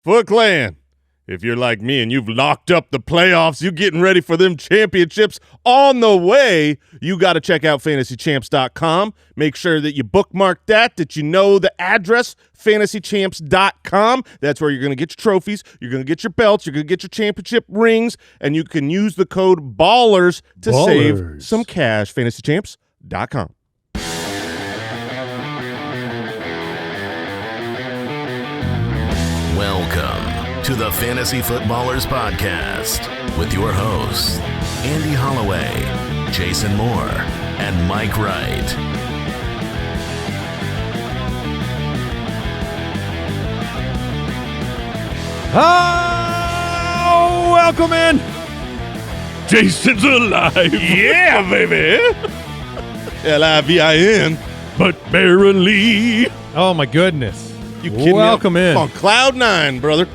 Foot Clan, if you're like me and you've locked up the playoffs, you getting ready for them championships on the way, you got to check out fantasychamps.com. Make sure that you bookmark that you know the address, fantasychamps.com. That's where you're going to get your trophies, you're going to get your belts, you're going to get your championship rings, and you can use the code BALLERS to save some cash. fantasychamps.com. Welcome to the Fantasy Footballers Podcast with your hosts, Andy Holloway, Jason Moore, and Mike Wright. Oh, welcome in. Jason's alive. Yeah, baby. LIVIN. But barely. Oh, my goodness. You kidding Welcome me? in. On cloud nine, brother.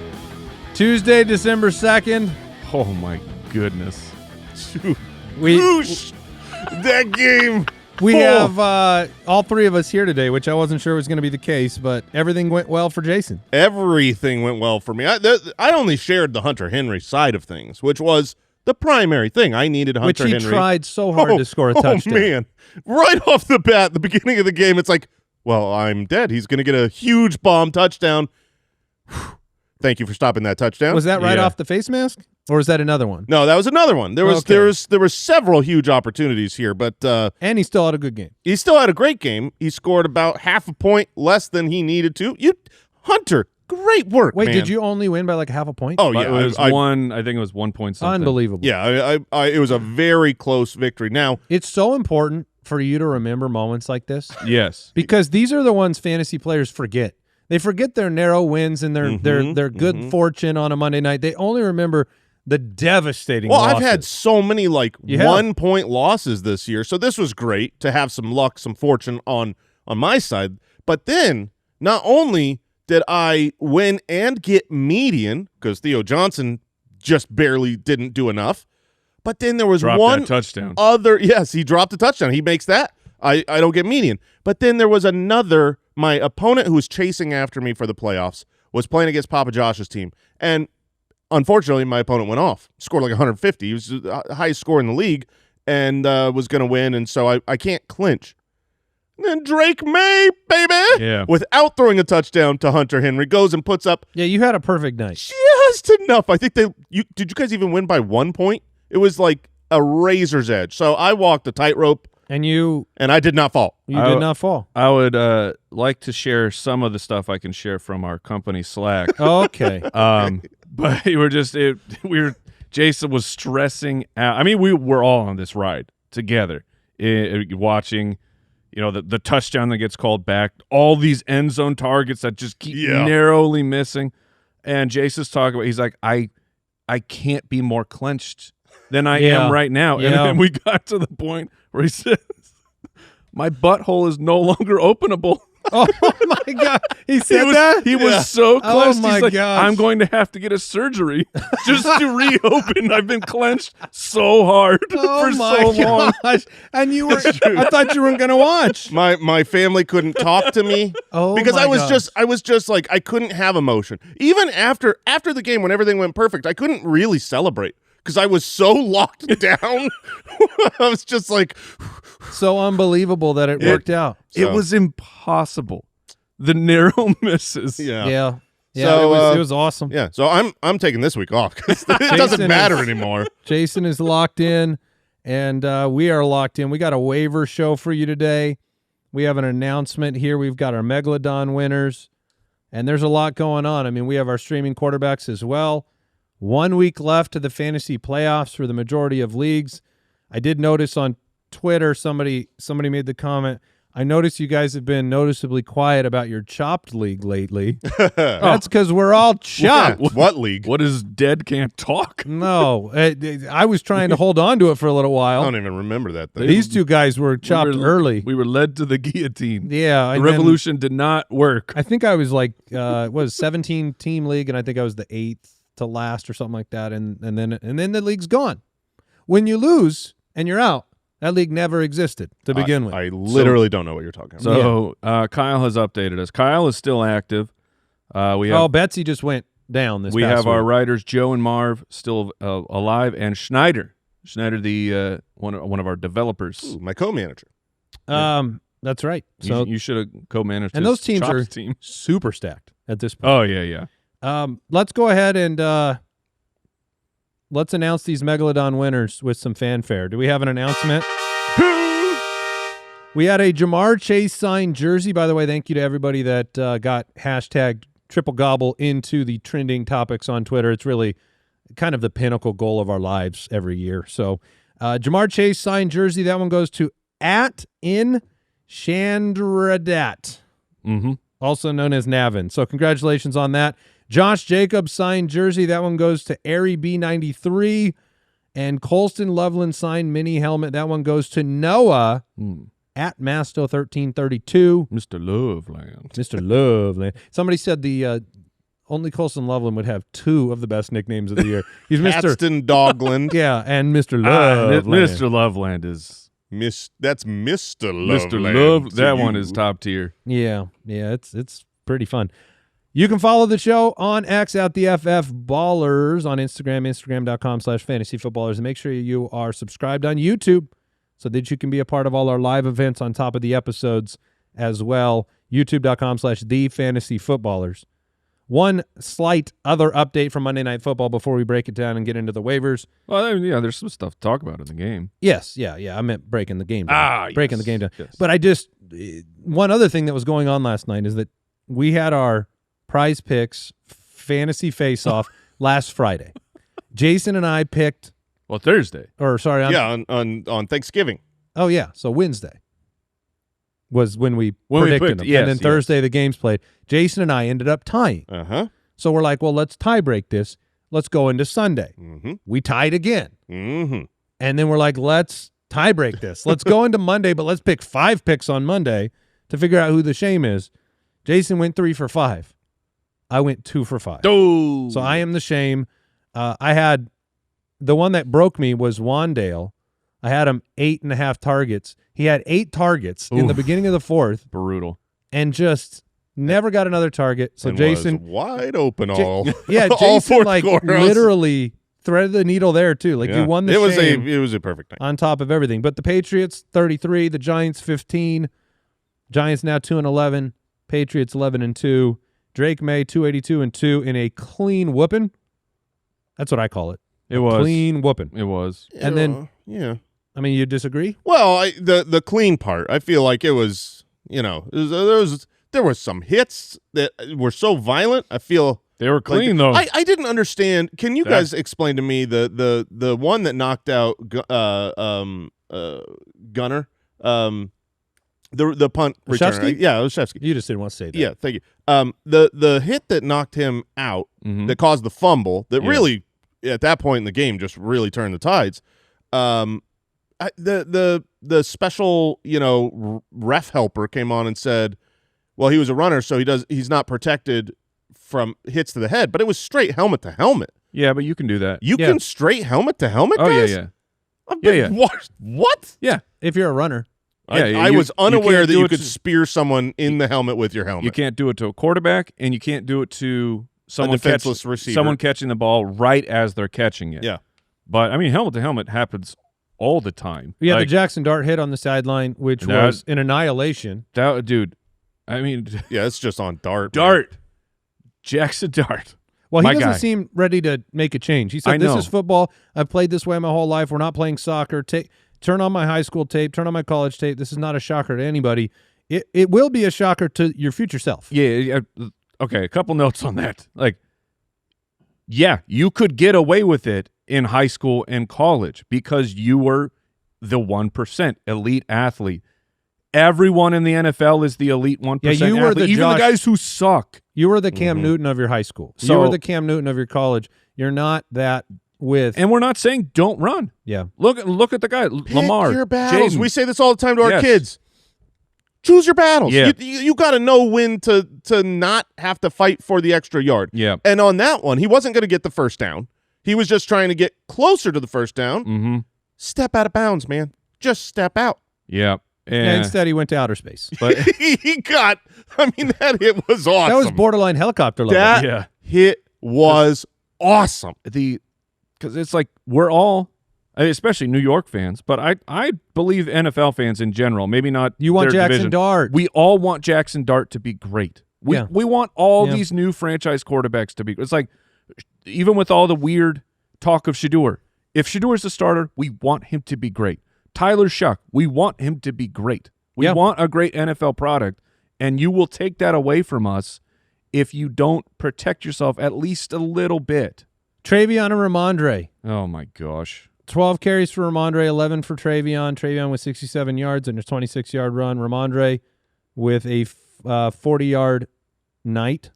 Tuesday, December 2nd. Oh, my goodness. That game. We have all three of us here today, which I wasn't sure was going to be the case, but everything went well for Jason. Everything went well for me. I only shared the Hunter Henry side of things, which was the primary thing. I needed Hunter Henry. Which he tried so hard to score a touchdown. Oh, man. Right off the bat, the beginning of the game, it's like, well, I'm dead. He's going to get a huge bomb touchdown. Thank you for stopping that touchdown. Was that right off the face mask, or was that another one? No, that was another one. There were several huge opportunities here, but and he still had a good game. He still had a great game. He scored about half a point less than he needed to. Hunter, great work. Wait, man. did you only win by like half a point? Oh yeah, it was one. I think it was 1 point something. Unbelievable. Yeah, it was a very close victory. Now it's so important for you to remember moments like this. Yes, because these are the ones fantasy players forget. They forget their narrow wins and their good fortune on a Monday night. They only remember the devastating losses. I've had so many 1 point losses this year, so this was great to have some luck, some fortune on my side. But then not only did I win and get median because Theo Johnson just barely didn't do enough, but then there was one touchdown. Yes, he dropped a touchdown. He makes that. I don't get median. But then there was another. My opponent who was chasing after me for the playoffs was playing against Papa Josh's team. And unfortunately, my opponent went off. Scored like 150. He was the highest score in the league and was going to win. And so I can't clinch. And then Drake May, baby, without throwing a touchdown to Hunter Henry, goes and puts up. Yeah, you had a perfect night. Just enough. I think did you guys even win by 1 point? It was like a razor's edge. So I walked a tightrope. And I did not fall. You did not fall. I would like to share some of the stuff I can share from our company Slack. Okay. But Jason was stressing out. I mean, we were all on this ride together, watching, the touchdown that gets called back, all these end zone targets that just keep narrowly missing. And Jason's talking about, he's like, I can't be more clenched than I am right now. And then we got to the point where he says, my butthole is no longer openable. Oh, my God. He said that? He was so clenched. Oh, my He's like, gosh. I'm going to have to get a surgery just to reopen. I've been clenched so hard for so long. And you were, I thought you weren't going to watch. My family couldn't talk to me because I was just like, I couldn't have emotion. Even after the game when everything went perfect, I couldn't really celebrate. Because I was so locked down. I was just like. So unbelievable that it worked out. So. It was impossible. The narrow misses. Yeah. So, it was awesome. Yeah. So I'm taking this week off because it doesn't matter anymore. Jason is locked in, and we are locked in. We got a waiver show for you today. We have an announcement here. We've got our Megalodon winners, and there's a lot going on. I mean, we have our streaming quarterbacks as well. 1 week left to the fantasy playoffs for the majority of leagues. I did notice on Twitter somebody made the comment, I noticed you guys have been noticeably quiet about your chopped league lately. That's because we're all chopped. What league? What is dead can't talk? No, I was trying to hold on to it for a little while. I don't even remember that thing. These two guys were chopped early. We were led to the guillotine. Yeah. The revolution did not work. I think I was like, 17-team league, and I think I was the 8th to last or something like that, and then the league's gone. When you lose and you're out, that league never existed to begin with. I literally don't know what you're talking about. So Kyle has updated us. Kyle is still active. Betsy just went down this We past have our week. writers, Joe and Marv, still alive, and Schneider, the one of our developers. Ooh, my co-manager. That's right. So You should have co-managed. and his those teams Chops are team. super stacked at this point. Oh yeah. Let's go ahead and let's announce these Megalodon winners with some fanfare. Do we have an announcement? We had a Jamar Chase signed jersey. By the way, thank you to everybody that got hashtag triple gobble into the trending topics on Twitter. It's really kind of the pinnacle goal of our lives every year. So Jamar Chase signed jersey. That one goes to @in Chandradat, also known as Navin. So congratulations on that. Josh Jacobs signed jersey. That one goes to Airy B93. And Colston Loveland signed mini helmet. That one goes to Noah @Masto1332. Mr. Loveland. Mr. Loveland. Somebody said the only Colston Loveland would have 2 of the best nicknames of the year. He's Mr. Aston Dogland. Yeah, and Mr. Loveland. Mr. Loveland is That's Mr. Mr. Loveland. Love. to That you. one is top tier. Yeah, it's pretty fun. You can follow the show on X @TheFFBallers, on Instagram, instagram.com/fantasyfootballers, and make sure you are subscribed on YouTube so that you can be a part of all our live events on top of the episodes as well. YouTube.com/TheFantasyFootballers. One slight other update from Monday Night Football before we break it down and get into the waivers. Well, yeah, there's some stuff to talk about in the game. Yes, yeah. I meant breaking the game down. Breaking yes, the game down. yes. But one other thing that was going on last night is that we had our Prize Picks fantasy face-off last Friday. Jason and I picked, Well, Thursday. or sorry, on Thanksgiving. oh yeah, so Wednesday was when we When we predicted picked, them. yes, and then yes. Thursday the games played. Jason and I ended up tying. Uh-huh. So we're like, well, let's tie break this. Let's go into Sunday. Mm-hmm. We tied again. Mm-hmm. And then we're like, let's tie break this. Let's go into Monday, but let's pick 5 picks on Monday to figure out who the shame is. Jason went 3 for 5. I went 2 for 5. Oh. So I am the shame. I had the one that broke me was Wandale. I had him 8.5 targets. He had 8 targets in the beginning of the 4th Brutal. and just never got another target. So And Jason, was wide open all. yeah, all Jason fourth like quarter. literally threaded the needle there too. Like you won the shame It was a perfect night. on top of everything. But the Patriots 33, the Giants 15. Giants now 2-11. Patriots 11-2. Drake May 282-2 in a clean whooping. That's what I call it. It was. Clean whooping. It was. And then, yeah. I mean, you disagree? Well, the clean part, I feel like it was, there was some hits that were so violent. I feel They were clean, like, though. I didn't understand. Can you Yeah. guys explain to me the one that knocked out Gunner, the punt return? Olszewski? Yeah, Olszewski. You just didn't want to say that. Yeah, thank you. The hit that knocked him out Mhm. that caused the fumble that Yeah. really at that point in the game just really turned the tides. The special ref helper came on and said, well, he was a runner, so he's not protected from hits to the head, but it was straight helmet to helmet. Yeah, but you can do that. You can straight helmet to helmet. Oh, guys? yeah. Yeah. What? Yeah. If you're a runner. Yeah, I was unaware can't that do you it could to- spear someone in the helmet with your helmet. You can't do it to a quarterback, and you can't do it to someone defenseless receiver. Someone catching the ball right as they're catching it. Yeah. But I mean, helmet to helmet happens all the time. Yeah, Like, the Jackson Dart hit on the sideline, which That- was an annihilation. that dude. I mean, Yeah, it's just on Dart. man. Dart, Jackson Dart. Well, he My doesn't guy. seem ready to make a change. He I said, this know. is football. I've played this way my whole life. We're not playing soccer. Turn on my high school tape. Turn on my college tape. This is not a shocker to anybody. It will be a shocker to your future self. Yeah. Okay. A couple notes on that. Like, yeah, you could get away with it in high school and college because you were the 1% elite athlete. Everyone in the NFL is the elite 1%. Yeah, you were athlete, the even Josh- the guys who suck. You were the Cam Newton of your high school. You So- were the Cam Newton of your college. You're not that with And we're not saying don't run. yeah. Look at the guy, Lamar. Pick your battles. Jaden. We say this all the time to our Yes. kids. Choose your battles. Yeah. You got to know when to not have to fight for the extra yard. Yeah. And on that one, he wasn't going to get the first down. He was just trying to get closer to the first down. Mm-hmm. Step out of bounds, man. Just step out. Yeah. And instead, he went to outer space. But He got, I mean, that hit was awesome. That was borderline helicopter level. That Yeah. hit was awesome. Because it's like we're all, especially New York fans, but I believe NFL fans in general, maybe not You want their Jackson division. Dart. We all want Jackson Dart to be great. We want all these new franchise quarterbacks to be. It's like, even with all the weird talk of Shedeur, if Shedeur the starter, we want him to be great. Tyler Shuck, we want him to be great. We want a great NFL product, and you will take that away from us if you don't protect yourself at least a little bit. Travion and Ramondre. Oh, my gosh. 12 carries for Ramondre, 11 for Travion. Travion with 67 yards and a 26-yard run. Ramondre with a 40-yard night.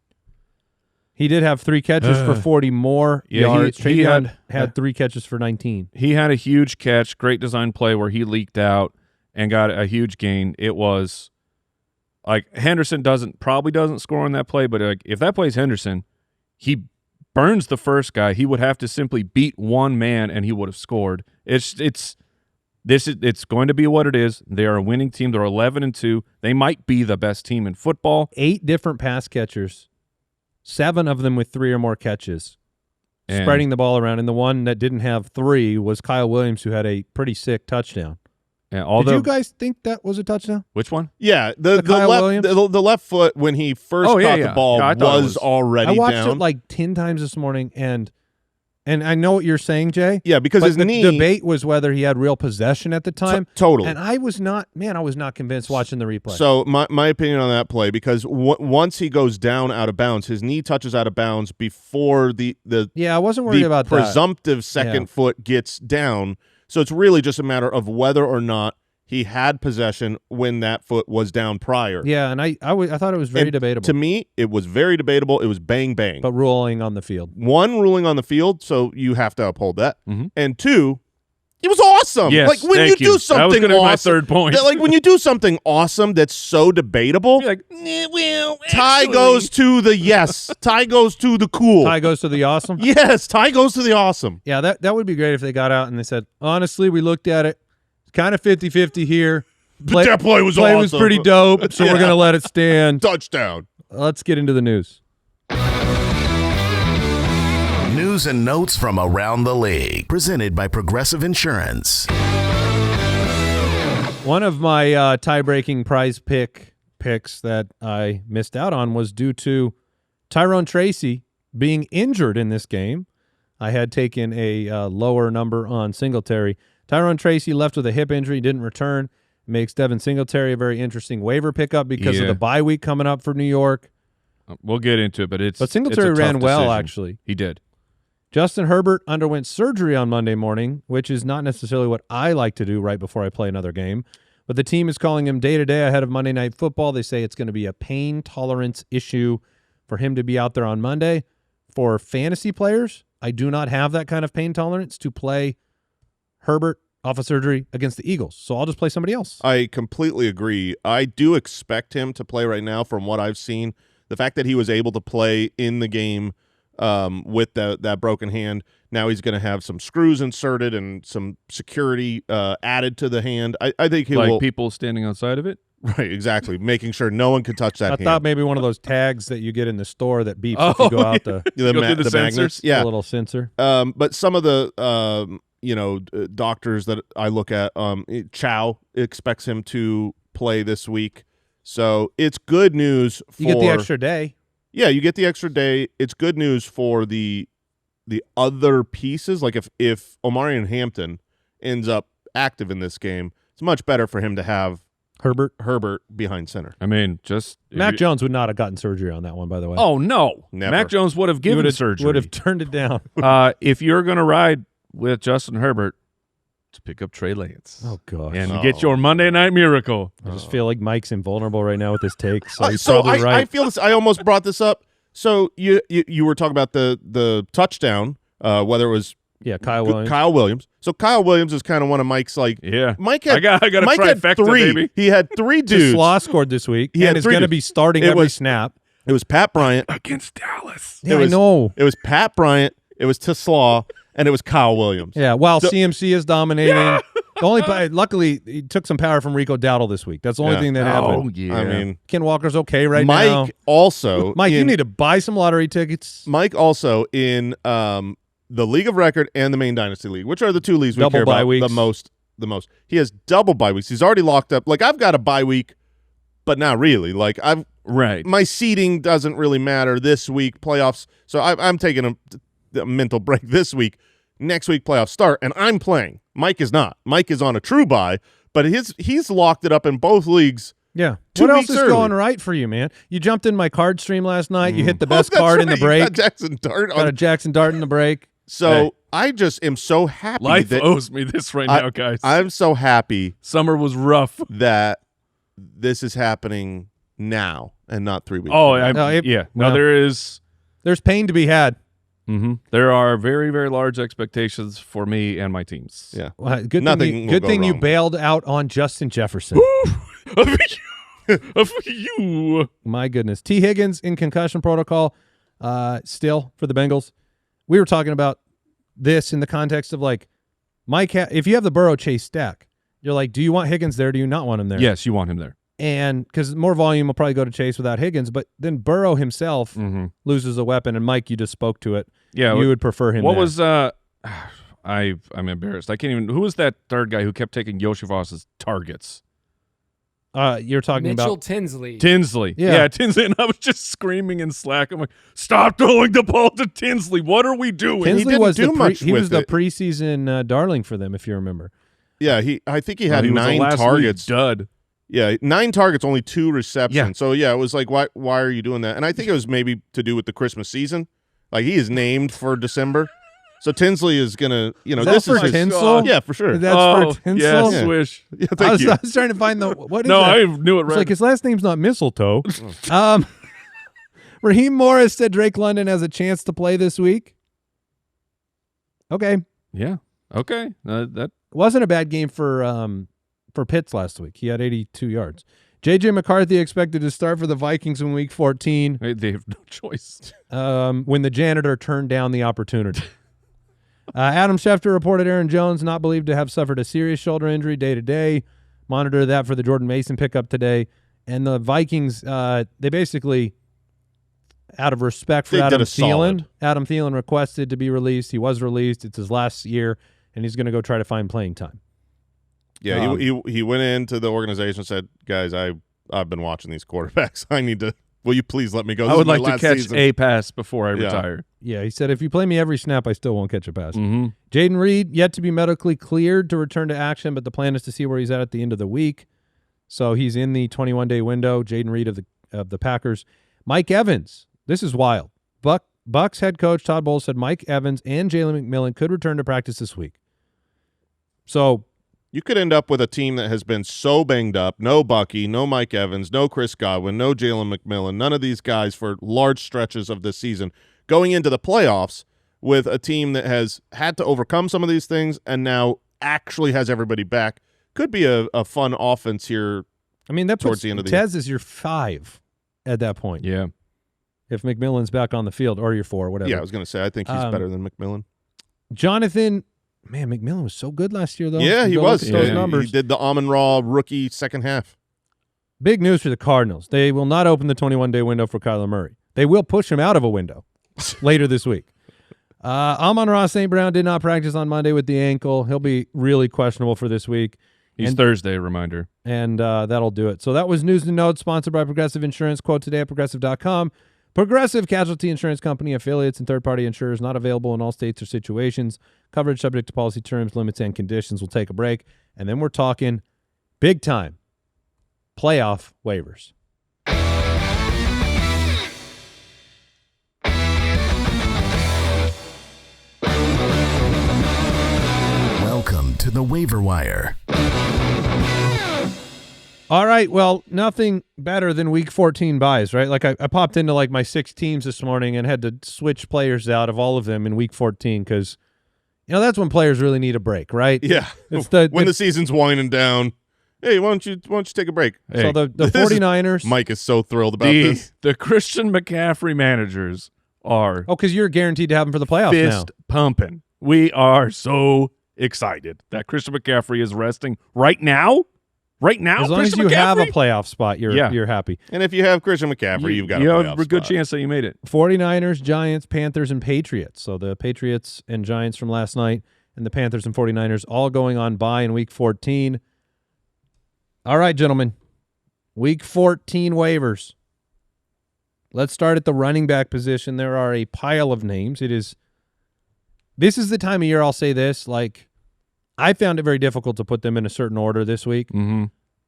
He did have 3 catches for 40 more yards. Travion had 3 catches for 19. He had a huge catch, great design play where he leaked out and got a huge gain. It was like Henderson probably doesn't score on that play, but like if that play's Henderson, he burns the first guy. He would have to simply beat one man and he would have scored. It's going to be what it is. They are a winning team. They're 11-2. They might be the best team in football. 8 different pass catchers, 7 of them with 3 or more catches, spreading the ball around. And the one that didn't have 3 was Kyle Williams, who had a pretty sick touchdown. Did you guys think that was a touchdown? Which one? Yeah, the left foot when he first caught the ball was already down. I watched it like 10 times this morning, and I know what you're saying, Jay. Yeah, because his knee. The debate was whether he had real possession at the time. Totally. And I was not convinced watching the replay. So my opinion on that play, because once he goes down out of bounds, his knee touches out of bounds before the I wasn't worried about that. Presumptive second foot gets down. So it's really just a matter of whether or not he had possession when that foot was down prior. Yeah, and I thought it was very debatable. To me, it was very debatable. It was bang, bang. But ruling on the field. 1, ruling on the field, so you have to uphold that. Mm-hmm. And 2, it was awesome. Yes, like when you do something that was gonna awesome, be my third point. Like when you do something awesome that's so debatable, you're like, Ty goes to the yes. Ty goes to the cool. Ty goes to the awesome? Yes, Ty goes to the awesome. Yeah, that would be great if they got out and they said, honestly, we looked at it. It's kind of 50-50 here. That play was awesome. Play was pretty dope, so we're going to let it stand. Touchdown. Let's get into the news. News and notes from around the league, presented by Progressive Insurance. One of my tie-breaking prize picks that I missed out on was due to Tyrone Tracy being injured in this game. I had taken a lower number on Singletary. Tyrone Tracy left with a hip injury, didn't return. Makes Devin Singletary a very interesting waiver pickup because of the bye week coming up for New York. We'll get into it, but Singletary ran well, actually. He did. Justin Herbert underwent surgery on Monday morning, which is not necessarily what I like to do right before I play another game. But the team is calling him day-to-day ahead of Monday Night Football. They say it's going to be a pain tolerance issue for him to be out there on Monday. For fantasy players, I do not have that kind of pain tolerance to play Herbert off of surgery against the Eagles. So I'll just play somebody else. I completely agree. I do expect him to play right now from what I've seen. The fact that he was able to play in the game with that broken hand, now he's going to have some screws inserted and some security added to the hand. I think he will. People standing outside of it? Right, exactly. Making sure no one can touch that hand. I thought maybe one of those tags that you get in the store that beeps if you go out the magnets. Yeah. A little sensor. But some of the doctors that I look at, Chow expects him to play this week. So it's good news for... You get the extra day. Yeah, you get the extra day. It's good news for the other pieces. Like if Omarion Hampton ends up active in this game, it's much better for him to have Herbert behind center. I mean, Mac Jones would not have gotten surgery on that one, by the way. Oh, no. Never. Mac Jones would have given surgery. Would have turned it down. If you're going to ride with Justin Herbert, to pick up Trey Lance. Oh, gosh. And get your Monday Night Miracle. I just feel like Mike's invulnerable right now with his take, so he's so probably right. I feel this. I almost brought this up. So you were talking about the touchdown, whether it was Kyle Williams. Kyle Williams. So Kyle Williams is kind of one of Mike's Mike had I got a Mike had trifecta, 3. baby. He had 3 dudes. Slaw scored this week. He and is going to be starting every snap. It was Pat Bryant against Dallas. Yeah, I know. It was Pat Bryant. It was Slaw, and it was Kyle Williams. Yeah, while CMC is dominating. Luckily, he took some power from Rico Dowdle this week. That's the only thing that happened. Oh, yeah. I mean, Ken Walker's okay right now. Mike also. Mike, you need to buy some lottery tickets. Mike also in the League of Record and the main Dynasty League, which are the two leagues we Double care bye about weeks. the most. He has double bye weeks. He's already locked up. Like, I've got a bye week, but not really. Like, my seeding doesn't really matter this week, playoffs. So I'm taking a mental break this week. Next week, playoffs start, and I'm playing. Mike is not. Mike is on a true bye, but he's locked it up in both leagues. Yeah. 2 What else weeks is early. going right for you, man? You jumped in my card stream last night. You hit the best card in the break. Got Jackson Dart. Got a Jackson Dart in the break. So I just am so happy. Life that owes me this right now, guys. I'm so happy Summer was rough. that this is happening now and not 3 weeks. Oh, from now. There's pain to be had. Mm-hmm. There are very, very large expectations for me and my teams. Yeah. Well, good Nothing will go thing you wrong. bailed out on Justin Jefferson. Of you. My goodness. T. Higgins in concussion protocol still for the Bengals. We were talking about this in the context of like Mike. If you have the Burrow Chase stack, you're like, do you want Higgins there? Do you not want him there? Yes, you want him there. And because more volume will probably go to Chase without Higgins, but then Burrow himself loses a weapon. And Mike, you just spoke to it. Yeah, you would prefer him. What there. was I'm embarrassed. I can't even. Who was that third guy who kept taking Yoshi Voss's targets? You're talking Mitchell about Tinsley. Yeah, Tinsley. And I was just screaming in Slack. I'm like, stop throwing the ball to Tinsley. What are we doing? Tinsley didn't was do much he was with the it. preseason darling for them, if you remember. Yeah, I think he had he was a 9 last targets. week dud. Yeah, 9 targets, only 2 receptions. Yeah. So yeah, it was like, why are you doing that? And I think it was maybe to do with the Christmas season. Like, he is named for December. So Tinsley is gonna, Is that for tinsel? Yeah, for sure. That's for tinsel. Yeah, Yeah. swish. Yeah, I thank was, you. I was trying to find the what is No, that? I knew it It's right. like his last name's not mistletoe. Raheem Morris said Drake London has a chance to play this week. Okay, Yeah. Okay. That wasn't a bad game for Pitts last week. He had 82 yards. J.J. McCarthy expected to start for the Vikings in Week 14 they have no choice. when the janitor turned down the opportunity. Adam Schefter reported Aaron Jones not believed to have suffered a serious shoulder injury day to day. Monitor that for the Jordan Mason pickup today. And the Vikings, they basically, out of respect for They Adam did a solid. Thielen, Adam Thielen requested to be released. He was released. It's his last year, and he's going to go try to find playing time. Yeah, he went into the organization and said, guys, I've been watching these quarterbacks. I need to. Will you please let me go? I This would is my like to last catch season. a pass before I Yeah. retire. Yeah, he said, if you play me every snap, I still won't catch a pass. Mm-hmm. Jaden Reed, yet to be medically cleared to return to action, but the plan is to see where he's at the end of the week. So he's in the 21-day window. Jaden Reed of the Packers. Mike Evans, this is wild. Bucks head coach Todd Bowles said Mike Evans and Jalen McMillan could return to practice this week. So You could end up with a team that has been so banged up. No Bucky, no Mike Evans, no Chris Godwin, no Jalen McMillan, none of these guys for large stretches of this season. Going into the playoffs with a team that has had to overcome some of these things and now actually has everybody back. Could be a fun offense here. I mean, that Towards puts the end of the year. Tez is your 5 at that point. Yeah. If McMillan's back on the field, or your 4, whatever. Yeah, I was going to say, I think he's better than McMillan. Jonathan, man, McMillan was so good last year, though. Yeah, he Go was. look at those Yeah, numbers. He did the Amon-Ra rookie second half. Big news for the Cardinals. They will not open the 21-day window for Kyler Murray. They will push him out of a window later this week. Amon-Ra St. Brown did not practice on Monday with the ankle. He'll be really questionable for this week. He's Thursday, reminder. And that'll do it. So that was News and Notes, sponsored by Progressive Insurance. Quote today at Progressive.com. Progressive Casualty Insurance Company, affiliates, and third-party insurers not available in all states or situations. Coverage subject to policy terms, limits, and conditions. We'll take a break, and then we're talking big-time playoff waivers. Welcome to the Waiver Wire. All right, well, nothing better than Week 14 buys, right? Like I popped into like my 6 teams this morning and had to switch players out of all of them in Week 14 because, that's when players really need a break, right? Yeah. It's when the season's winding down. Hey, why don't you take a break? So the 49ers. Mike is so thrilled about this. The Christian McCaffrey managers are because you're guaranteed to have them for the playoffs now. fist pumping. We are so excited that Christian McCaffrey is resting right now. Right now, as long Christian as you have a McCaffrey? playoff spot, you're happy. And if you have Christian McCaffrey, you've got a playoff have a good spot. chance that you made it. 49ers, Giants, Panthers, and Patriots. So the Patriots and Giants from last night and the Panthers and 49ers all going on bye in Week 14. All right, gentlemen. Week 14 waivers. Let's start at the running back position. There are a pile of names. This is the time of year I'll say this, like, I found it very difficult to put them in a certain order this week,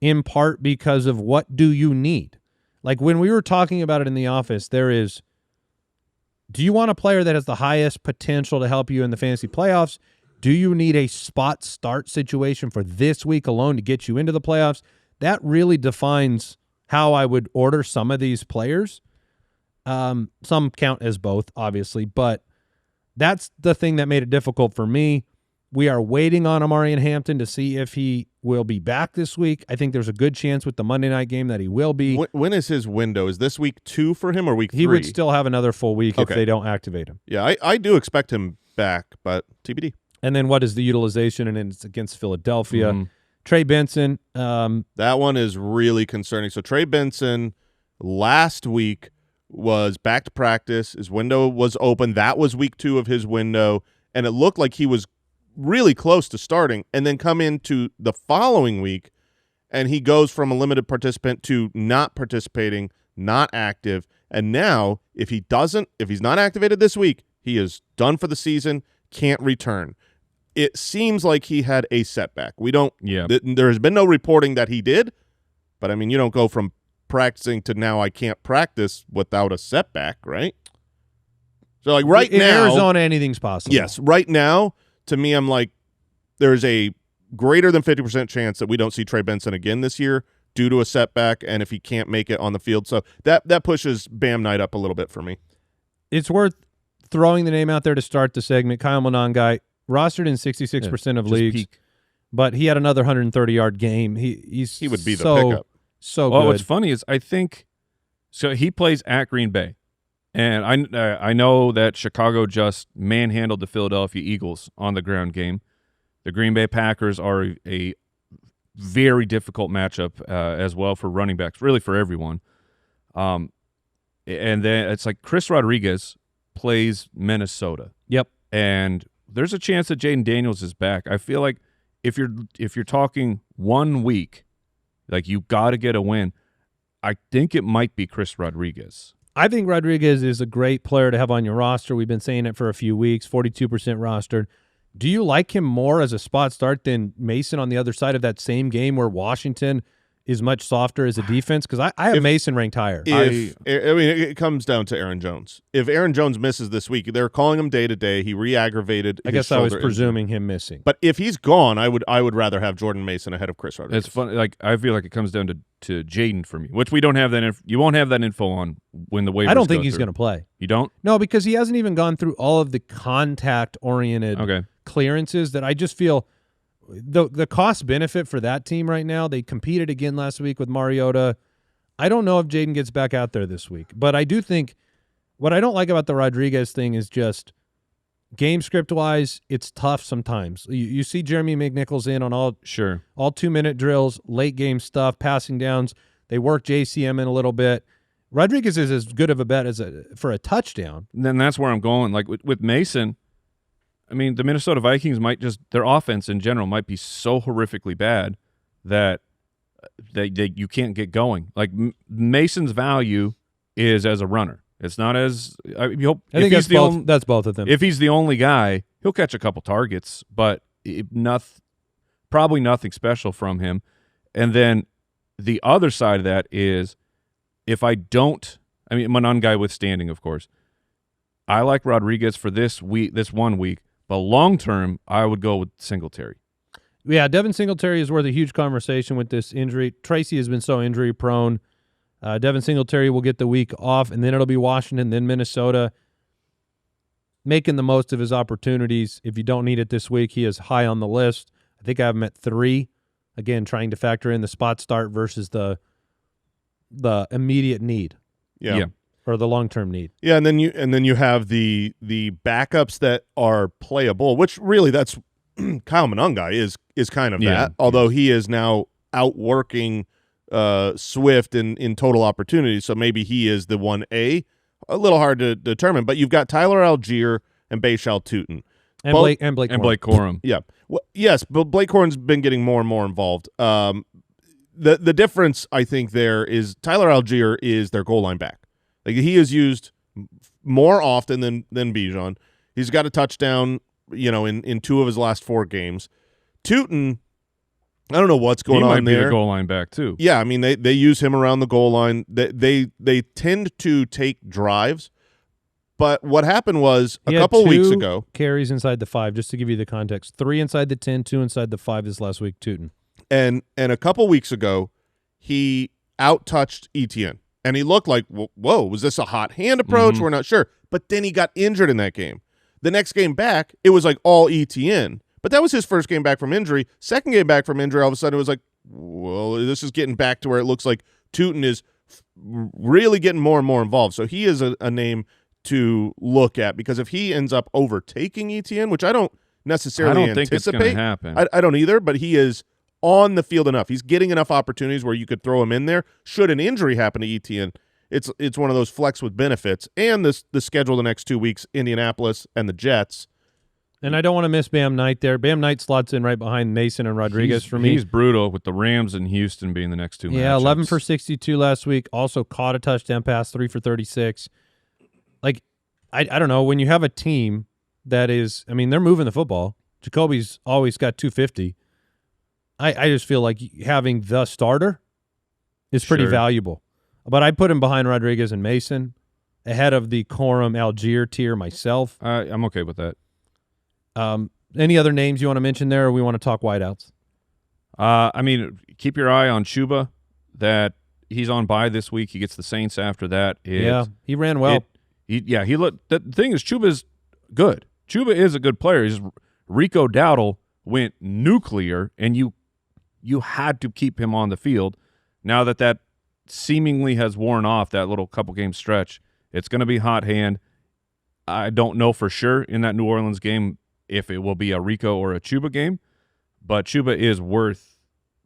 in part because of what do you need? Like when we were talking about it in the office, do you want a player that has the highest potential to help you in the fantasy playoffs? Do you need a spot start situation for this week alone to get you into the playoffs? That really defines how I would order some of these players. Some count as both, obviously, but that's the thing that made it difficult for me. We are waiting on Amari and Hampton to see if he will be back this week. I think there's a good chance with the Monday night game that he will be. When is his window? Is this week 2 for him or week 3? He would still have another full week if they don't activate him. Yeah, I do expect him back, but TBD. And then what is the utilization? And it's against Philadelphia. Trey Benson. That one is really concerning. So Trey Benson last week was back to practice. His window was open. That was week 2 of his window, and it looked like he was really close to starting, and then come into the following week, and he goes from a limited participant to not participating, not active, and now if he's not activated this week, he is done for the season, can't return. It seems like he had a setback. There has been no reporting that he did, but I mean, you don't go from practicing to now I can't practice without a setback, right? So like right in now, Arizona, anything's possible. Yes, right now, to me, I'm like, there's a greater than 50% chance that we don't see Trey Benson again this year due to a setback, and if he can't make it on the field. So that pushes Bam Knight up a little bit for me. It's worth throwing the name out there to start the segment. Kyle Monangai, rostered in 66% of leagues, but he had another 130-yard game. He would be the pickup. So well, good. What's funny is I think so. He plays at Green Bay. And I know that Chicago just manhandled the Philadelphia Eagles on the ground game. The Green Bay Packers are a very difficult matchup as well for running backs, really for everyone. And then it's like Chris Rodriguez plays Minnesota. Yep. And there's a chance that Jaden Daniels is back. I feel like if you're talking 1 week, like you got to get a win, I think it might be Chris Rodriguez. I think Rodriguez is a great player to have on your roster. We've been saying it for a few weeks, 42% rostered. Do you like him more as a spot start than Mason on the other side of that same game where Washington is much softer as a defense? Because I have Mason ranked higher. I mean, it comes down to Aaron Jones. If Aaron Jones misses this week, they're calling him day-to-day. He re-aggravated I guess I was presuming him missing. But if he's gone, I would rather have Jordan Mason ahead of Chris Rodriguez. It's funny. Like I feel like it comes down to Jaden for me, which we don't have that. You won't have that info on when the waivers. I don't think he's going to play. You don't? No, because he hasn't even gone through all of the contact-oriented clearances that I just feel the cost benefit for that team right now. They competed again last week with Mariota. I don't know if Jaden gets back out there this week, but I do think what I don't like about the Rodriguez thing is just game script wise, it's tough sometimes. You see Jeremy McNichols in on all 2-minute drills, late game stuff, passing downs. They work JCM in a little bit. Rodriguez is as good of a bet as for a touchdown. And then that's where I'm going. Like with Mason, I mean, the Minnesota Vikings might their offense in general might be so horrifically bad that you can't get going. Like Mason's value is as a runner. It's not as I think that's both of them. If he's the only guy, he'll catch a couple targets, but probably nothing special from him. And then the other side of that is if I don't, I mean, Monangai withstanding, of course, I like Rodriguez for this 1 week. But long-term, I would go with Singletary. Yeah, Devin Singletary is worth a huge conversation with this injury. Tracy has been so injury-prone. Devin Singletary will get the week off, and then it'll be Washington, then Minnesota. Making the most of his opportunities. If you don't need it this week, he is high on the list. I think I have him at 3. Again, trying to factor in the spot start versus the immediate need. Yeah. Or the long-term need. Yeah, and then you have the backups that are playable, which really that's Kyle Monangai is kind of that, although he is now outworking Swift in total opportunity, so maybe he is the 1A. A little hard to determine, but you've got Tyler Algier and Bashal Tutin. And Blake Corum. Yeah. Well, yes, but Blake Corum's been getting more and more involved. The difference, I think, there is Tyler Algier is their goal line back. Like, he is used more often than Bijan. He's got a touchdown, in 2 of his last 4 games. Tutin, I don't know what's going on there. He might be the goal line back too. Yeah, I mean they use him around the goal line. They tend to take drives, but what happened was a couple weeks ago, carries inside the 5. Just to give you the context, 3 inside the 10, 2 inside the 5 this last week. Tutin, and a couple weeks ago, he out-touched Etienne, and he looked like, whoa, was this a hot hand approach? Mm-hmm. We're not sure, but then he got injured in that game. The next game back, it was like all Etienne. But that was his first game back from injury. Second game back from injury, all of a sudden it was like, well, this is getting back to where it looks like Tutin is really getting more and more involved. So he is a name to look at, because if he ends up overtaking Etienne, which I don't necessarily anticipate. Think it's going to happen. I don't either, but he is on the field enough. He's getting enough opportunities where you could throw him in there. Should an injury happen to Etienne, it's one of those flex with benefits. And the schedule the next 2 weeks, Indianapolis and the Jets. And I don't want to miss Bam Knight there. Bam Knight slots in right behind Mason and Rodriguez for me. He's brutal, with the Rams and Houston being the next 2 matchups. Yeah, 11 for 62 last week. Also caught a touchdown pass, 3 for 36. Like, I don't know. When you have a team that is, I mean, they're moving the football. Jacoby's always got 250. I just feel like having the starter is pretty valuable. But I put him behind Rodriguez and Mason, ahead of the Corum Algier tier myself. I'm okay with that. Any other names you want to mention there, or we want to talk wideouts? I mean, keep your eye on Chuba. That he's on bye this week. He gets the Saints after that. He ran well. He looked. The thing is, Chuba's good. Chuba is a good player. Rico Dowdle went nuclear, and you had to keep him on the field. Now that seemingly has worn off, that little couple game stretch, it's going to be hot hand. I don't know for sure in that New Orleans game if it will be a Rico or a Chuba game, but Chuba is worth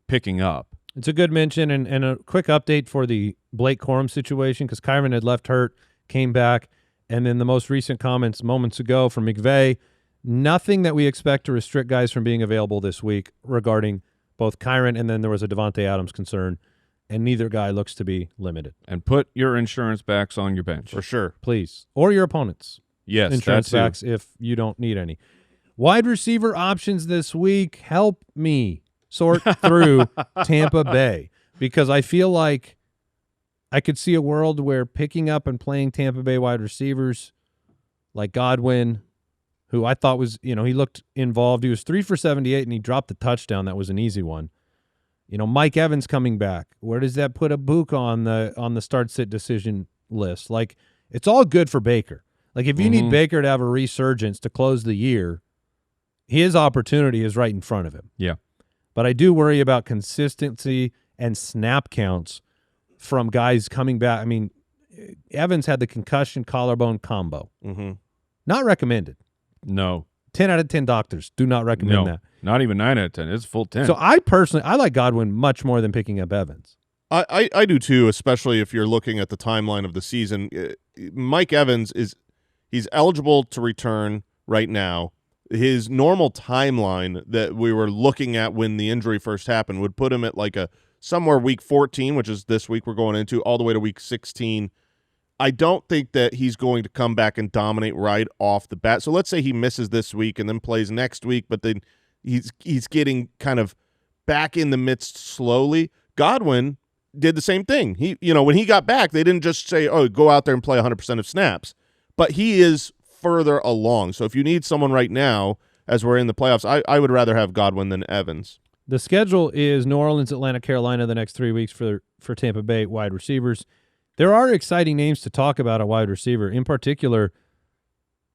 picking up. It's a good mention, and a quick update for the Blake Corum situation, because Kyron had left hurt, came back, and then the most recent comments moments ago from McVay, nothing that we expect to restrict guys from being available this week regarding both Kyron, and then there was a Devontae Adams concern, and neither guy looks to be limited. And put your insurance backs on your bench. For sure. Please. Or your opponents. Yes, insurance backs if you don't need any. Wide receiver options this week. Help me sort through Tampa Bay, because I feel like I could see a world where picking up and playing Tampa Bay wide receivers like Godwin, who I thought was, he looked involved. He was 3 for 78 and he dropped the touchdown. That was an easy one. Mike Evans coming back. Where does that put a Buka on the start-sit decision list? Like, it's all good for Baker. Like, if you need Baker to have a resurgence to close the year, his opportunity is right in front of him. Yeah. But I do worry about consistency and snap counts from guys coming back. I mean, Evans had the concussion collarbone combo. Mm-hmm. Not recommended. No. 10 out of 10 doctors do not recommend that. Not even 9 out of 10. It's full 10. So I like Godwin much more than picking up Evans. I do too, especially if you're looking at the timeline of the season. Mike Evans he's eligible to return right now. His normal timeline that we were looking at when the injury first happened would put him at like somewhere week 14, which is this week we're going into, all the way to week 16. I don't think that he's going to come back and dominate right off the bat. So let's say he misses this week and then plays next week, but then he's getting kind of back in the midst slowly. Godwin did the same thing. He, when he got back, they didn't just say, "Oh, go out there and play 100% of snaps," but he is further along. So if you need someone right now, as we're in the playoffs, I would rather have Godwin than Evans. The schedule is New Orleans, Atlanta, Carolina the next 3 weeks for Tampa Bay wide receivers. There are exciting names to talk about at wide receiver. In particular,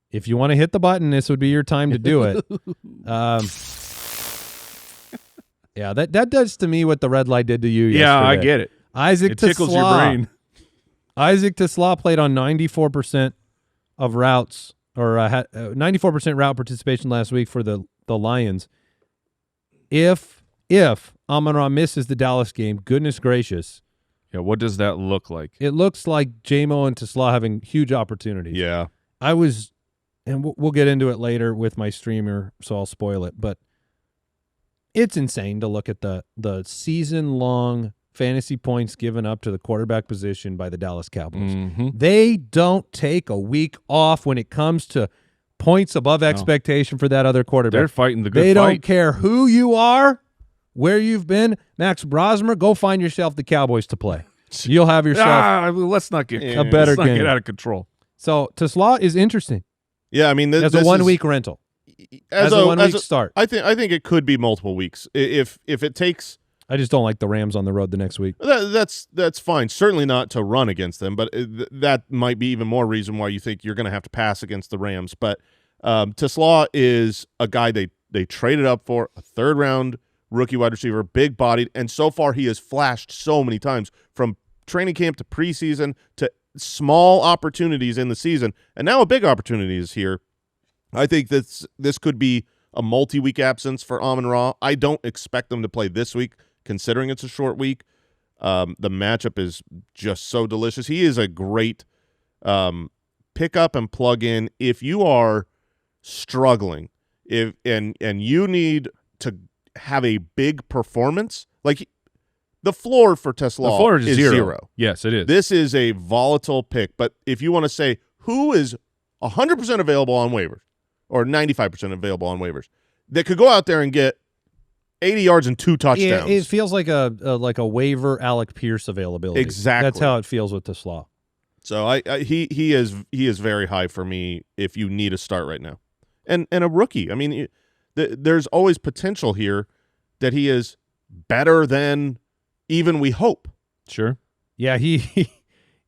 if you want to hit the button, this would be your time to do it. Yeah, that does to me what the red light did to you yesterday. Yeah, I get it. It tickles your brain. Isaac Tesla played on 94% of routes or had 94% route participation last week for the Lions. If Amon-Ra misses the Dallas game, goodness gracious. Yeah, what does that look like? It looks like J-Mo and Tesla having huge opportunities. Yeah. And we'll get into it later with my streamer, so I'll spoil it, but it's insane to look at the season-long fantasy points given up to the quarterback position by the Dallas Cowboys. Mm-hmm. They don't take a week off when it comes to points above expectation for that other quarterback. They're fighting the good They fight. don't care who you are, where you've been. Max Brosmer, go find yourself the Cowboys to play. You'll have yourself Let's not get a better let's not game. get out of control. So Tesla is interesting. Yeah, I mean, As a 1 week rental. As a 1 week start. I think it could be multiple weeks. If it takes, I just don't like the Rams on the road the next week. that's fine. Certainly not to run against them, but that might be even more reason why you think you're going to have to pass against the Rams. But Tesla is a guy they traded up for, a third-round rookie wide receiver, big-bodied, and so far he has flashed so many times from training camp to preseason to small opportunities in the season, and now a big opportunity is here. I think this could be a multi-week absence for Amon-Ra. I don't expect them to play this week, considering it's a short week. The matchup is just so delicious. He is a great pick up and plug in if you are struggling, and you need to have a big performance. Like the floor for Tesla The floor is is zero. Yes, it is. This is a volatile pick, but if you want to say who is 100% available on waivers or 95% available on waivers, that could go out there and get 80 yards and 2 touchdowns. Yeah, it feels like a waiver Alec Pierce availability. Exactly. That's how it feels with Tesla. So he is very high for me if you need a start right now, and a rookie. I mean, there's always potential here that he is better than even we hope. Sure. Yeah, he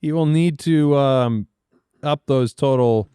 will need to up those total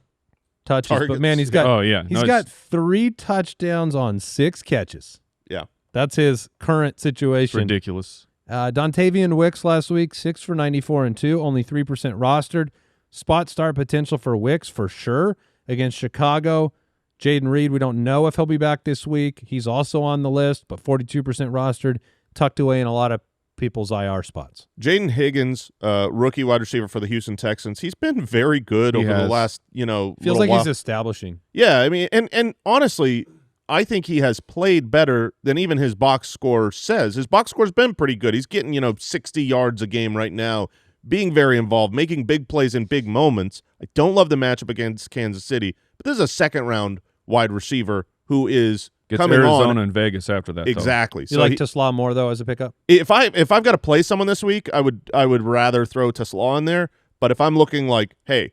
touches. Targets. But man, he's got got 3 touchdowns on 6 catches. Yeah. That's his current situation. Ridiculous. Dontavian Wicks last week, 6 for 94 and 2, only 3% rostered. Spot start potential for Wicks for sure against Chicago. Jaden Reed, we don't know if he'll be back this week. He's also on the list, but 42% rostered, tucked away in a lot of people's IR spots. Jaden Higgins, rookie wide receiver for the Houston Texans, he's been very good over the last, feels like he's establishing. Yeah, I mean, and honestly, I think he has played better than even his box score says. His box score's been pretty good. He's getting, 60 yards a game right now, being very involved, making big plays in big moments. I don't love the matchup against Kansas City, but this is a second-round wide receiver who is Gets coming Arizona on. and Vegas after that. Exactly. You like Tesla more, though, as a pickup? If I've got to play someone this week, I would rather throw Tesla in there. But if I'm looking like, hey,